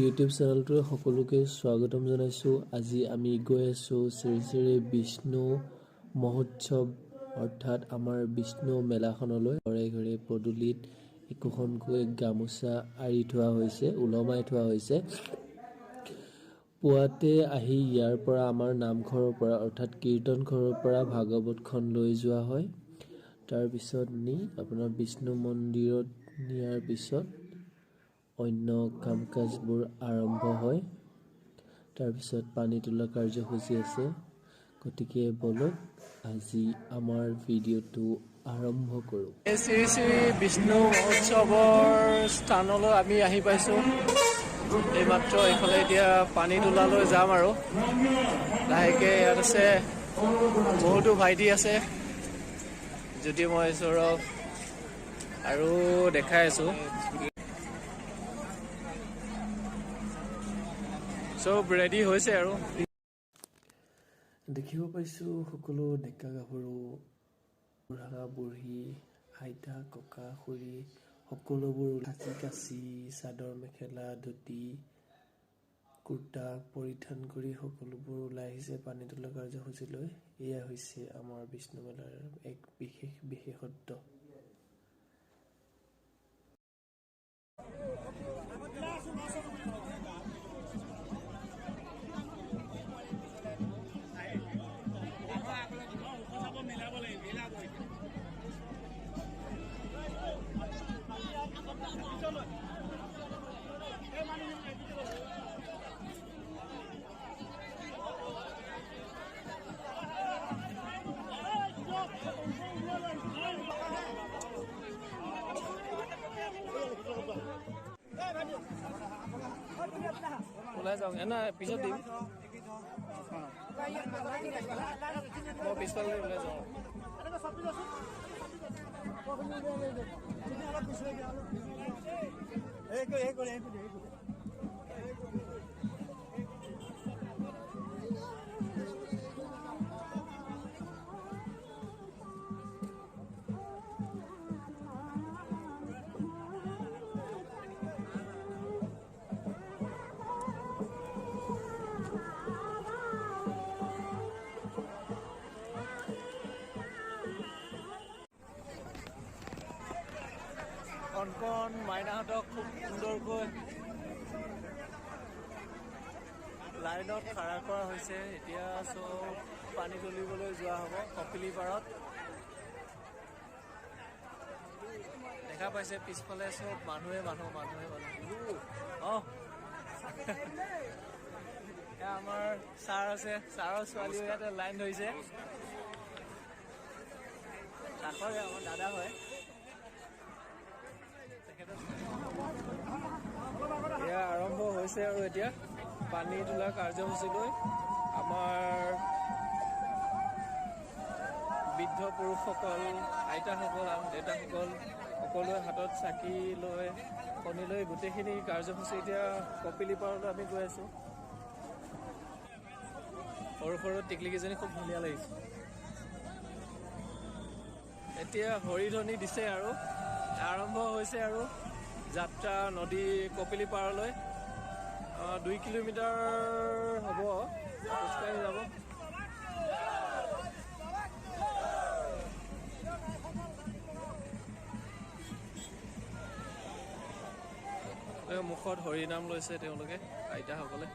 YouTube চেনেলটোৱে সকলোকে স্বাগতম জনাইছোঁ। আজি আমি গৈ আছোঁ শ্ৰী শ্ৰী বিষ্ণু মহোৎসৱ অৰ্থাৎ আমাৰ বিষ্ণু মেলাখনলৈ। ঘৰে ঘৰে পদূলিত একোখনকৈ গামোচা আঁৰি থোৱা হৈছে, ওলমাই থোৱা হৈছে। পুৱাতে আহি ইয়াৰ পৰা আমাৰ নামঘৰৰ পৰা অৰ্থাৎ কীৰ্তন ঘৰৰ পৰা ভাগৱতখন লৈ যোৱা হয়। তাৰপিছত নি আপোনাৰ বিষ্ণু মন্দিৰত নিয়াৰ পিছত অন্য কাম কাজবোৰ আৰম্ভ হয়। তাৰপিছত পানী তোলা কাৰ্যসূচী আছে। গতিকে বলক আজি আমাৰ ভিডিঅ'টো আৰম্ভ কৰোঁ। শ্ৰী শ্ৰী বিষ্ণু মহোৎসৱৰ স্থানলৈ আমি আহি পাইছোঁ। এইমাত্ৰ এইফালে এতিয়া পানী তোলালৈ যাম আৰু লাহেকৈ ইয়াত আছে বহুতো ভাইটি আছে, যদিও মই সৌৰভ আৰু দেখাই আছোঁ। চব ৰেডি হৈছে আৰু দেখিব পাইছোঁ সকলো ডেকা গাভৰু, বুঢ়া বুঢ়ী, আইতা ককা খুৰী সকলোবোৰ সাজি কাচি চাদৰ মেখেলা ধুতি কুৰ্তা পৰিধান কৰি সকলোবোৰ ওলাই আহিছে পানী তোলা কাৰ্যসূচীলৈ। এয়া হৈছে আমাৰ বিষ্ণু মেলাৰ এক বিশেষ বিশেষত্ব। ওলাই যাওক এনে পিছত দিম, মই পিছফালে ওলাই যাওঁ। কণ মাইনাহঁতক খুব সুন্দৰকৈ লাইনত খাৰা কৰা হৈছে। এতিয়া চব পানী তুলিবলৈ যোৱা হ'ব কপিলি পাৰত। দেখা পাইছে পিছফালে চব মানুহে মানুহ। আমাৰ ছাৰ আছে, ছাৰৰ ছোৱালীও ইয়াতে লাইন ধৰিছে। কাষৰে আমাৰ দাদা হয়। এয়া আৰম্ভ হৈছে আৰু এতিয়া পানী তোলা কাৰ্যসূচীলৈ আমাৰ বৃদ্ধ পুৰুষসকল, আইতাসকল আৰু দেউতাসকল সকলোৱে হাতত চাকি লৈ কণী লৈ গোটেইখিনি কাৰ্যসূচী এতিয়া কপিলি পাৰলৈ আমি গৈ আছোঁ। সৰু সৰু টিকলিকেইজনী খুব ধুনীয়া লাগিছে। এতিয়া হৰিধ্বনি দিছে আৰু আৰম্ভ হৈছে আৰু যাত্ৰা নদী কপিলি পাৰলৈ। 2 কিলোমিটাৰ হ'ব, খোজকাঢ়ি যাব। মুখত হৰিনাম লৈছে তেওঁলোকে, আইতাসকলে।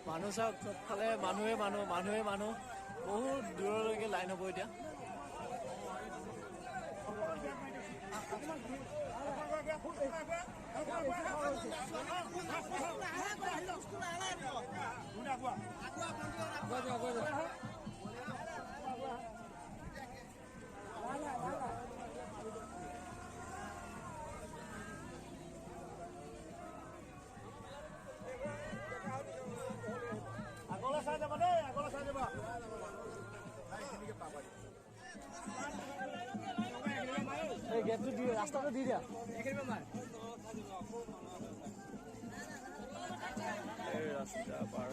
মানুহ চাওক চবফালে মানুহে মানুহ বহুত দূৰলৈকে লাইন হ'ব এতিয়া। গেটটো দি ৰাস্তাটো দি দিয়া। ৰাস্তা পাৰ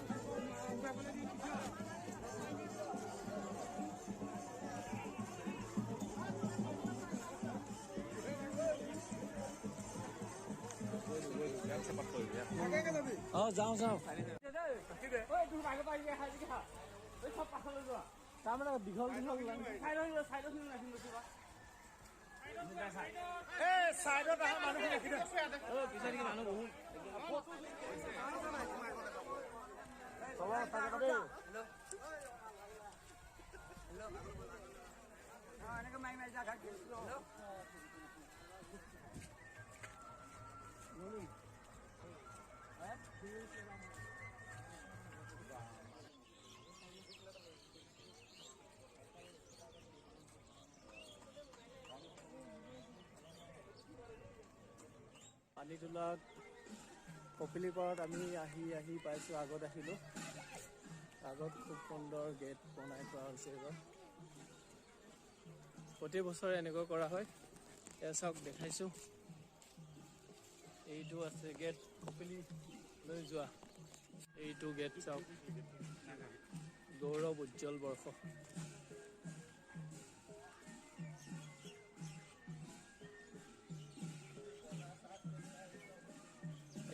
যাওঁ যাওঁ তাৰমানে দীঘল পানীতোলাত কপিলি পাৰত আমি আহি পাইছোঁ। আগত আহিলোঁ, আগত খুব সুন্দৰ গেট বনাই থোৱা হৈছে। এইবাৰ প্ৰতি বছৰে এনেকুৱা কৰা হয়। এয়া চাওক দেখাইছোঁ, এইটো আছে গেট কপিলি লৈ যোৱা। এইটো গেট চাওক, গৌৰৱ উজ্জ্বল বৰ্ষ।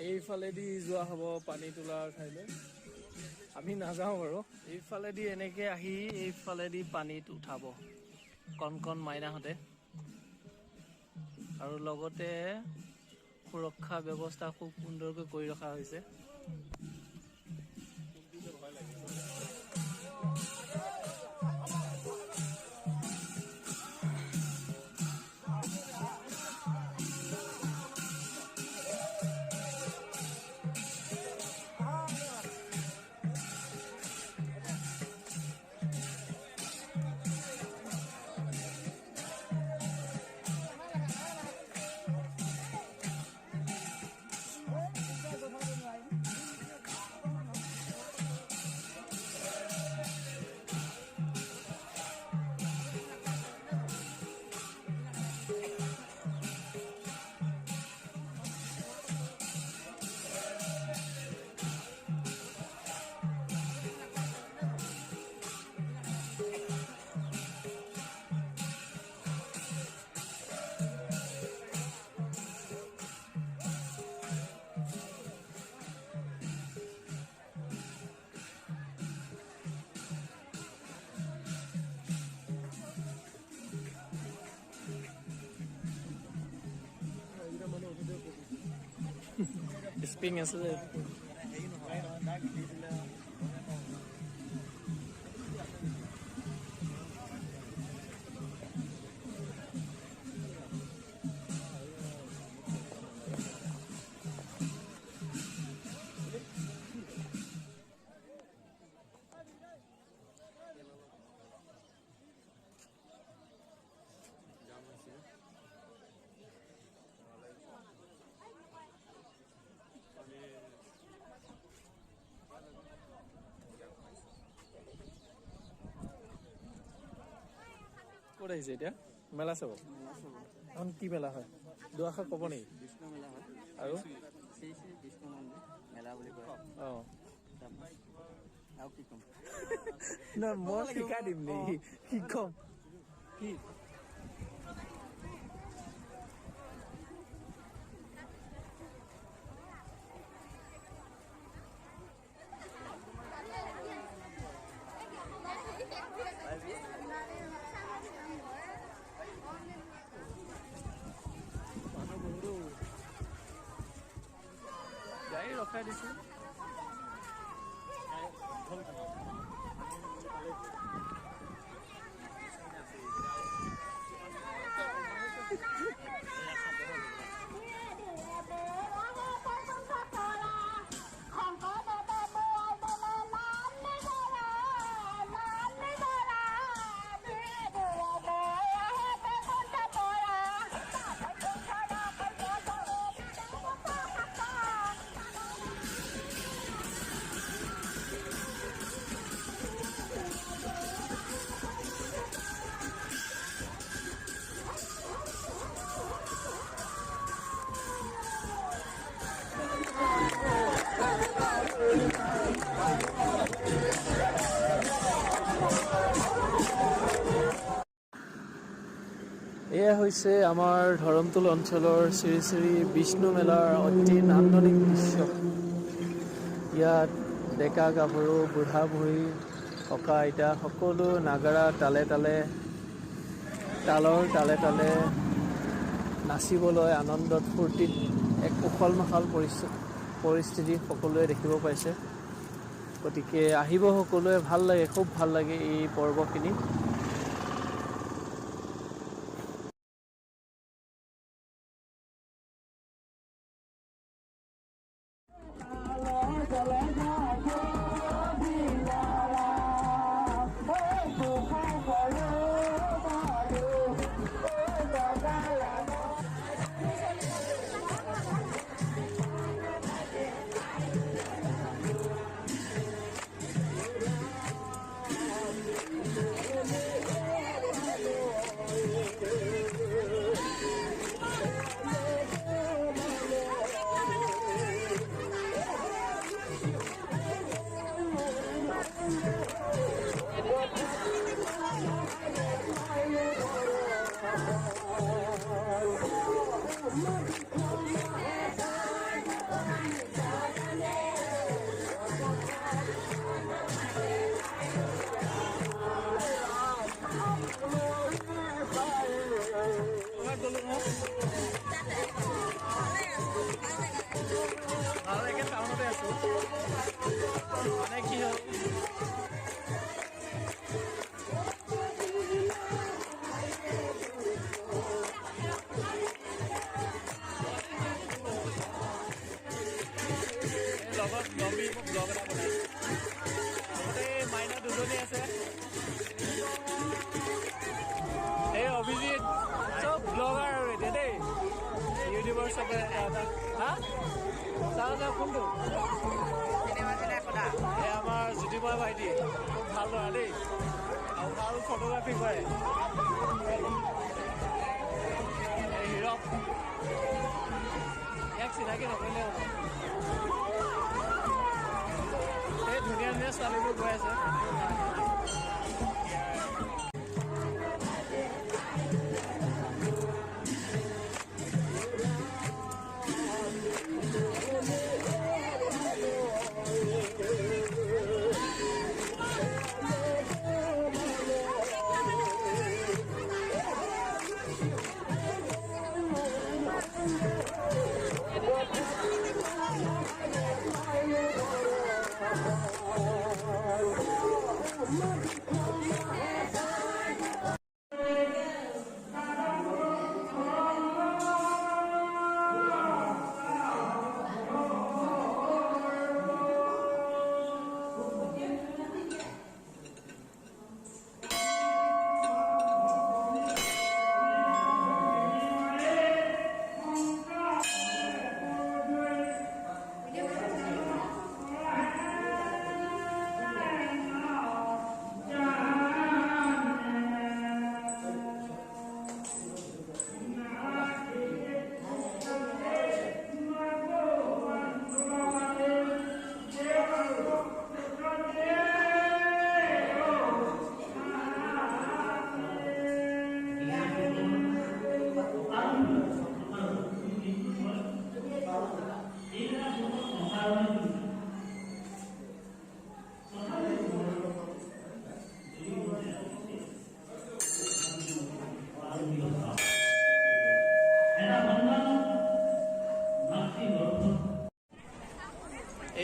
এইফালেদি যোৱা হ'ব পানী তোলাৰ ঠাইলৈ। আমি নাযাওঁ বাৰু, এইফালেদি এনেকৈ আহি এইফালেদি পানীত উঠাব কণ কণ মাইনাহঁতে। আৰু লগতে সুৰক্ষা ব্যৱস্থা খুব সুন্দৰকৈ কৰি ৰখা হৈছে। স্প্ৰিং আছে যে ক'ত আহিছে এতিয়া? মেলা চাব? এখন কি মেলা হয়? দুআষাৰ ক'ব নেকি? বিষ্ণু মেলা হয় আৰু শ্ৰী শ্ৰী বিষ্ণু মন্দিৰ মেলা বুলি কয়। অঁ আৰু কি ক'ম? নহয় মই শিকাই দিম নেকি? কি ক'ম? কি মানুহ বহুতো গাড়ী ৰখাই দিছোঁ। হৈছে আমাৰ ধৰমতল অঞ্চলৰ শ্ৰী শ্ৰী বিষ্ণু মেলাৰ অতি নান্দনিক দৃশ্য। ইয়াত ডেকা গাভৰু বুঢ়া বুঢ়ী ককা আইতা সকলো নাগাৰা তালে তালে নাচিবলৈ আনন্দত ফূৰ্তিত এক উখল মাখল পৰিস্থিতি সকলোৱে দেখিব পাইছে। গতিকে আহিব সকলোৱে, ভাল লাগে, খুব ভাল লাগে এই পৰ্বখিনি। অভিজিৎ চব ব্লগাৰ আৰু এতিয়া দেই, ইউটিউবৰ চবে কোনটো এই আমাৰ জ্যোতিময় ভাইটি, খুব ভাল ল'ৰা দেই, আৰু ভাল ফটোগ্ৰাফী কৰে। এই হিৰক, ইয়াক চিনাকি নকৰিলে হ'ব। এই ধুনীয়া ধুনীয়া ছোৱালীবোৰ গৈ আছে।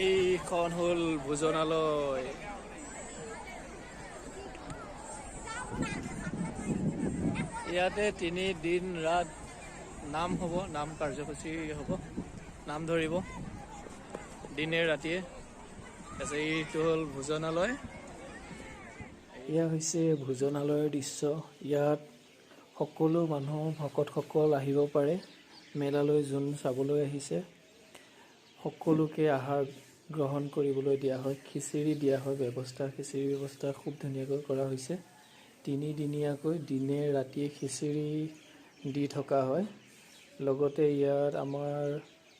এইখন হ'ল ভোজনালয়। ইয়াতে 3 দিন ৰাত নাম হ'ব, নাম কাৰ্যসূচী হ'ব, নাম ধৰিব দিনে ৰাতিয়ে। তাৰপিছত এইটো হ'ল ভোজনালয়। এয়া হৈছে ভোজনালয়ৰ দৃশ্য। ইয়াত সকলো মানুহ ভকতসকল আহিব পাৰে। মেলালৈ যোন চাবলৈ আহিছে সকলোকে আহাৰ গ্ৰহণ কৰিবলৈ দিয়া হয়, খিচিৰি দিয়া হয় ব্যৱস্থা। খিচিৰি ব্যৱস্থা খুব ধুনীয়াকৈ কৰা হৈছে। 3 দিনীয়াকৈ দিনে ৰাতিয়ে খিচিৰি দি থকা হয়। লগতে ইয়াত আমাৰ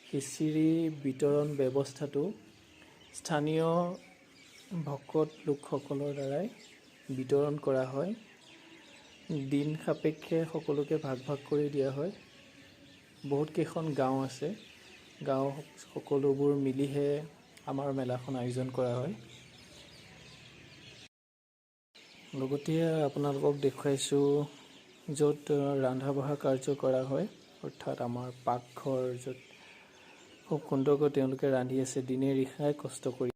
খিচিৰি বিতৰণ ব্যৱস্থাটো স্থানীয় ভকত লোকসকলৰ দ্বাৰাই বিতৰণ কৰা হয়। দিন সাপেক্ষে সকলোকে ভাগ ভাগ কৰি দিয়া হয়। বহুত কেইখন গাঁও আছে, গাঁও সকলোবোৰ মিলিহে আমাৰ মেলাখন আয়োজন কৰা হয়। লগতে আপোনালোকক দেখুৱাইছোঁ য'ত ৰন্ধা বঢ়া কাৰ্য কৰা হয়, অৰ্থাৎ আমাৰ পাকঘৰ, য'ত খুব সুন্দৰকৈ তেওঁলোকে ৰান্ধি আছে দিনে নিশাই কষ্ট কৰি।